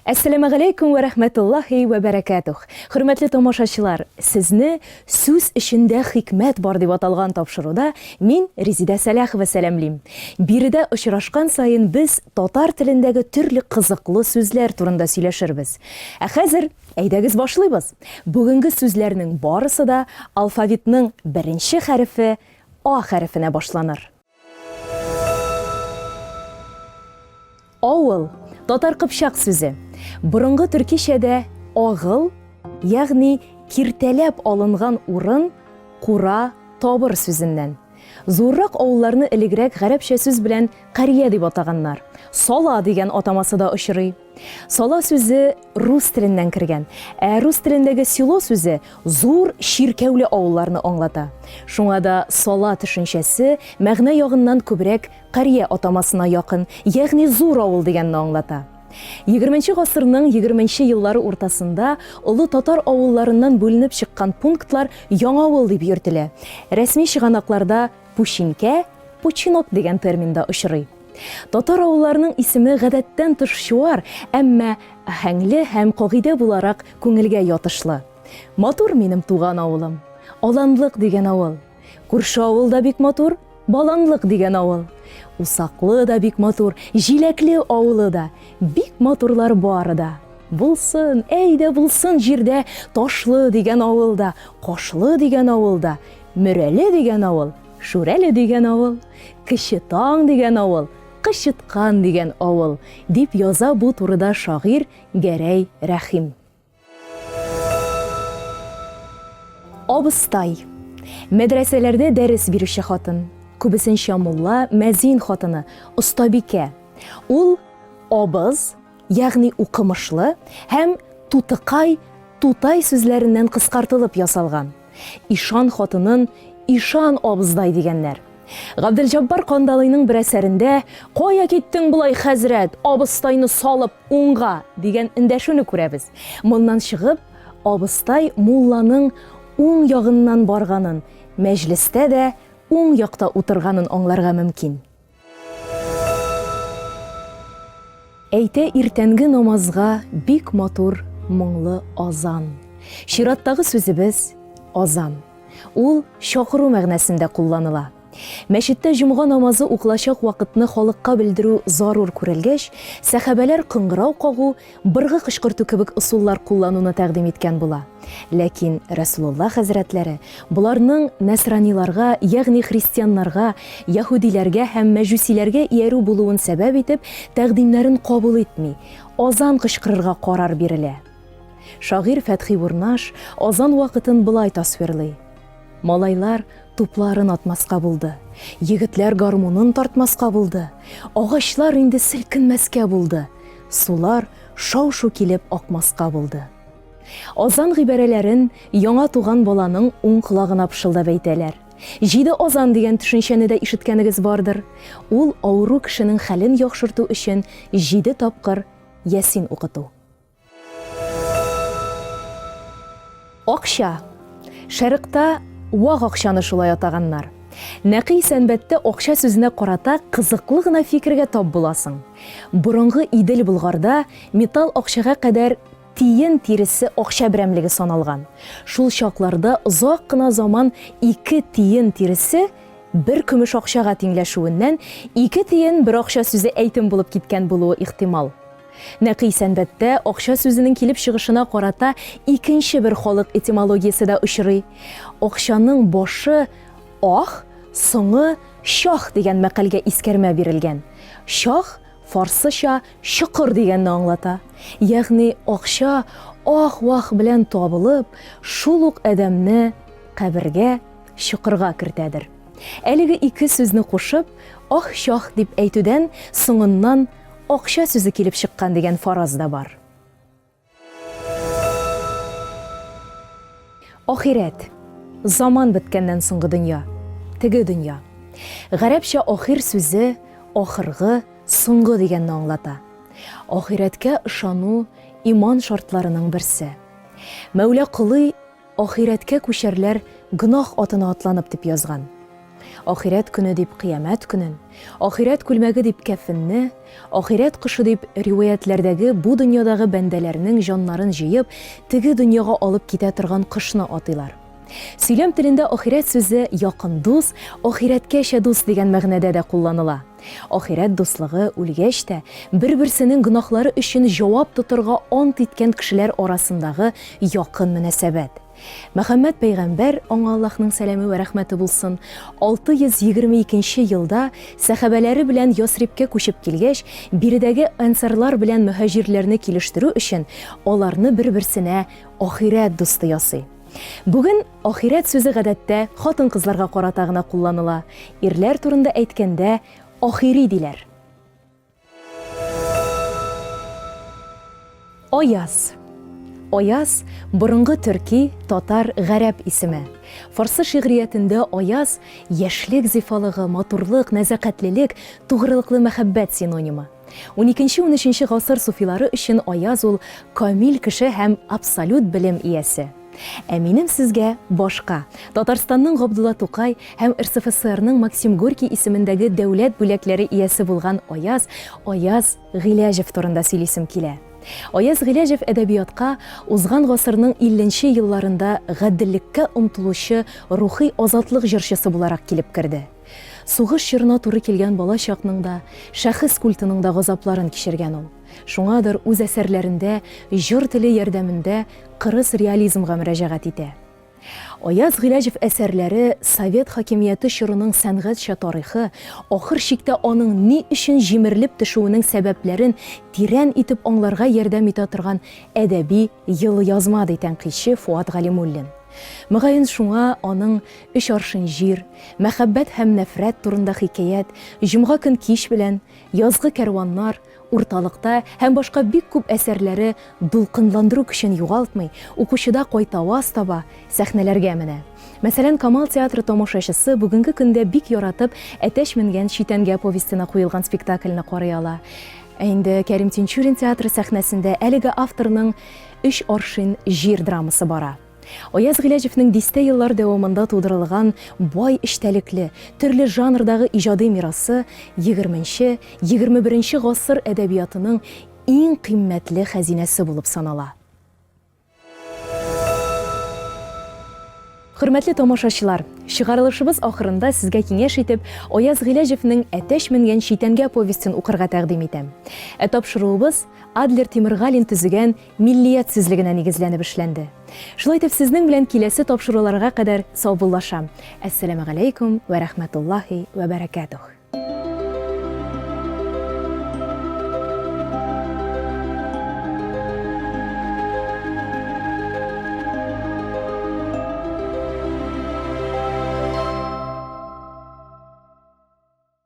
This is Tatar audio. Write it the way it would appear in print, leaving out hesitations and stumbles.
Assalamu alaykum wa rahmatullahi wa barakatuh. Hürmetli tomoshachilar, sizni so'z ishinde hikmet bar deb atalgan topshiruvda men Rezida Salaxova salamlayman. Birida uchrashgan sayin biz tatar tilindagi turli qiziqli so'zlar turында сөйләшербез. Hozir aydagiz boshlaymiz. Bugungi so'zlarning barisi da alfavitning birinchi harfi A harfine başlanır. Avul, Tatar Qıpşaq sözü. Burunғы Türkişe'de ağıl, yani kirtelep alınған urun, qura, tabır sözünden. Zorraq avullarını iligirək ғərəbşə söz bilən qariye deb atağanlar. Sala деген ataması da ışırı. Sala sözü Rus tilindən kirgen. Rus tilindəgi silo sözü zor şirkəvli avullarını anlata. Şuna da sala düşüncəsi məğna yağından kübrək qariye atamasına yaxın, yani zor avul deganni anlata. 20-ci ғасырның 20-ci yılları ortasında ulu Tatar avullarından bölünüp çıkkan punktlar Яңа avul deb yürütülü. Resmi шығанақларда Пушинке, Пучинок деген terminde ışırı. Tatar avullarının ismi ғәдәттән тыш шуар, әмма әһәңле һәм кагыйдә буларак күңелгә ятышлы. Матур минем туган авылым, Аланлык деген авыл. Күрше авылда бик матур, Баланлык деген авыл. Усаклы да бик матур, җиләкле авылы да, бик матурлар бары да. Булсын, әйдә булсын җирдә Ташлы деген авылда, Кашлы деген авылда, Мөрәле деген авыл, Шүрәле деген авыл, Кече Таң деген авыл, Кычыткан деген авыл, дип яза бу турыда шагыйрь Гәрәй Рәхим. Абыстай. Мәдрәсәләрдә дәрес бирүче хатын. Күбесенчә мулла, мәзин хатыны, остабикә. Ул абыз, ягъни укымышлы һәм тутыкай, тутай сүзләреннән кыскартылып ясалган. Ишан хатынын Ишан абыздай дигәннәр. Габделҗаббар Кандалыйның бер әсәрендә "Кая киттең булай, хәзрәт, абыстайны салып уңга" дигән эндәшүне күрәбез. Моннан чыгып, абыстай мулланың уң ягыннан барганын, мәҗлестә дә уң якта утырганын аңларга мөмкин. Әйтә иртәнге намазга бик матур моңлы азан. Шираттагы сүзебез азан. Ул чакыру мәгънәсендә кулланыла. Мәчеттә җомга намазы укылачак вакытны халыкка белдерү зарур күрелгәч, сәхабәләр кыңгырау кагу, быргы кычкырту кебек усуллар куллануны тәкъдим иткән була. Ләкин Расулулла хәзрәтләре буларның насраниларга, ягъни христианнарга, яһудиләргә һәм мәҗүсиләргә иярү булуын сәбәп итеп, тәкъдимнәрен кабул итми, азан кычкырырга карар бирелә. Шагыйрь Фәтхи Бурнаш азан вакытын булай тасвирлый. Малайлар тупларын атмаска булды, егетләр гармунын тартмаска булды, агачлар инде селкенмәскә булды, сулар шау-шу килеп акмаска булды. Азан гыйбарәләрен яңа туган баланың уң колагына пышылдап әйтәләр. 7 азан дигән төшенчәне дә ишеткәнегез бардыр. Ул авыру кешенең хәлен яхшырту өчен 7 тапкыр Ясин укыту. Акча. Шәрыкта вак акчаны шулай атаганнар. Нәкый сәнбәттә акча сүзенә карата кызыклы гына фикергә тап буласың. Борынгы Идел Булгарда металл акчага кадәр тиен тиресе акча берәмлеге саналган. Шул чакларда озак кына заман 2 тиен тиресе бер көмеш акчага тиңләшүеннән 2 тиен бер акча сүзе әйтем булып киткән булуы ихтимал. Нәкый сәнбәттә акча сүзенең килеп чыгышына карата икенче бер халык этимологиясе дә очрый. Акчаның башы ах, соңы шах дигән мәкалгә искәрмә бирелгән. Шах фарсыча чыкыр дигәнне аңлата. Ягъни акча ах-вах белән табылып, шул ук адәмне кабергә, чыкырга кертәдер. Әлеге ике сүзне кушып, ах-шах дип әйтүдән соңыннан акча сүзе килеп чыккан дигән фараз да бар. Ахирәт. Заман беткәннән соңгы дөнья. Теге дөнья. Гарәпчә ахир сүзе ахыргы, соңгы дигәнне аңлата. Ахирәткә ышану иман шартларының берсе. Мәүлә Кылый ахирәткә күчәрләр гынах атына атланып дип язган. ахирәт көне дип кыямәт көнен, ахирәт күлмәге дип кәфенне, ахирәт кышы дип риваятләрдәге бу дөньядагы бәндәләрнең җаннарын җыеп, теге дөньяга алып китә торган кышны атыйлар. Сөйләм телендә ахирәт сүзе якын дус, ахирәткәчә дус дигән мәгънәдә дә кулланыла. Ахирәт дуслыгы үлгәч тә бер-берсенең гөнаһлары өчен җавап тотырга ант иткән кешеләр арасындагы якын мөнәсәбәт. Мөхәммәд пәйгамбәр, аңа Аллаһның сәламе вә рәхмәте булсын, 622 елда сахабалары белән Ясрибкә күчеп килгәч, биредәге ансарлар белән мөхаҗирләрне килештерү өчен аларны бер-берсенә ахирәт дусты ясый. Бүген ахирәт сүзе гадәттә хатын-кызларга карата гына кулланыла. Ирләр турында әйткәндә ахири диләр. Аяз. Аяз борынгы төрки, татар, гарәп исеме. Фарсы шигъриятендә аяз яшьлек зифалыгы, матурлык, нәзакәтлелек, тугрылыклы мәхәббәт синонимы. 12-13 гасыр суфилары өчен аяз ул камил кеше һәм абсолют белем иясе. Ә минем сезгә башка. Татарстанның Габдулла Тукай һәм РСФСРның Максим Горький исемендәге дәүләт бүләкләре иясе булган Аяз Гыйләҗев турында сөйлисем килә. Аяз Гыйләҗев әдәбиятка узган гасырның 50-нче елларында гаделлеккә омтылучы рухи азатлык җырчысы буларак килеп керде. Сугыш чорына туры килгән бала чакның да, шәхес культының да газапларын кичергән ул. Шуңадыр үз әсәрләрендә җыр теле ярдәмендә кырыс реализмга мөрәҗәгать итә. Аяз Гыйләҗев әсәрләре Совет хакимияте чорының сәнгатьчә тарихы, ахыр чиктә аның ни өчен җимерелеп төшүенең сәбәпләрен тирән итеп аңларга ярдәм итә торган әдәби йылы язма ди тәнкыйтьче Фуат Галимуллин. Мөгаен шуңа аның «Өч аршын җир», «Мәхәббәт һәм нәфрәт» турында хикәят, «Җомга көн кич белән», «Язгы кәрваннар», «Урталыкта» һәм башка бик күп әсәрләре дулкынландыру көчен югалтмый, укучыда кайтаваз таба, сәхнәләргә менә. Мәсәлән, Камал театры тамашачысы бүгенге көндә бик яратып «Әтәч менгән читәнгә» повестена куелган спектакльне карый ала. Инде Кәрим Тинчурин театры сәхнәсендә әлеге авторның «Өч аршын җир» драмасы бара. Аяз Гыйләҗевнең дистә еллар дәвамында тудырылган бай эчтәлекле, төрле жанрдагы иҗади мирасы 20-нче, 21-нче гасыр әдәбиятының иң кыйммәтле хәзинәсе булып санала. Хөрмәтле тамашачылар, чыгарылышыбыз ахырында сезгә киңәш итеп Аяз Гыйләҗевнең «Әтәч менгән читәнгә» повестен укырга тәкъдим итәм. Тапшыруыбыз Адлер Тимергалин төзегән миллият сүзлегенә нигезләнеп эшләнде. Шулай итеп, сезнең белән киләсе тапшыруларга кадәр саубуллашам. Әссәламу алейкум ва рахматуллаһи ва баракатух.